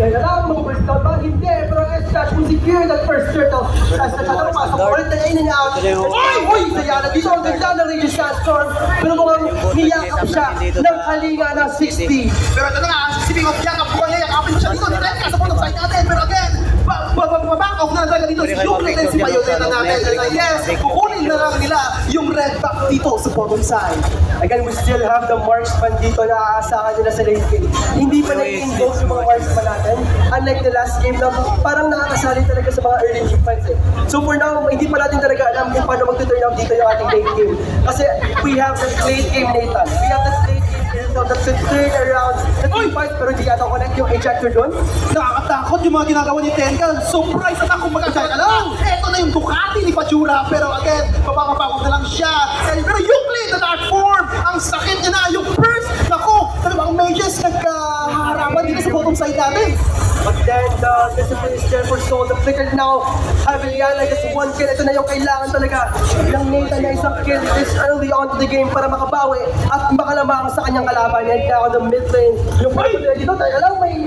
Kaya lang, mag-first down ba? Hindi, pero S-Dash kung secure that first turtle. Tapos nakakapasok ko ulit na in and out. Uy! Sayana dito, ang ganda ng Regis Sandstorm. Pero mukhang niyakap siya ng kalinga ng 60. Pero ito na nga, speaking of yakap, buwan niya, yakapin mo siya dito, direct ka sa point of sight natin. Pero again, back off na talaga dito si Yuklid and si Bayonetta natin. And yes, kukunin na lang nila yung red back dito sa bottom side. Again, we still have the marksman dito na aasahan nila sa late game. Hindi pa na-invoke yung mga marksman natin. Unlike the last game na parang nakakasali talaga sa mga early game fights eh. So for now, hindi pa natin talaga alam kung paano mag-turn out dito yung ating late game. Kasi we have the late game Nathan. We have the late game Nathan that should turn around the team fight pero hindi yata connect yung ejector doon. Nakakatakot yung mga ginagawa ni Tenka. Surprise attack kung magkasaya lang. Ito na yung Ducati ni Pachura. Pero again, papakapakot na lang siya. Pero Yuklid na dark form. Ang sakit niya na. Yung first. Naku, talagang mages nagkaharapan dito sa bottom side natin. But then the discipline is there for Soul. The flicker now, Javeliana gets one kill. Ito na yung kailangan talaga ng Nathan na isang kill this early on to the game para makabawi at makalamang sa kanyang kalaban. And now the mid lane, yung part dito, tayo lang may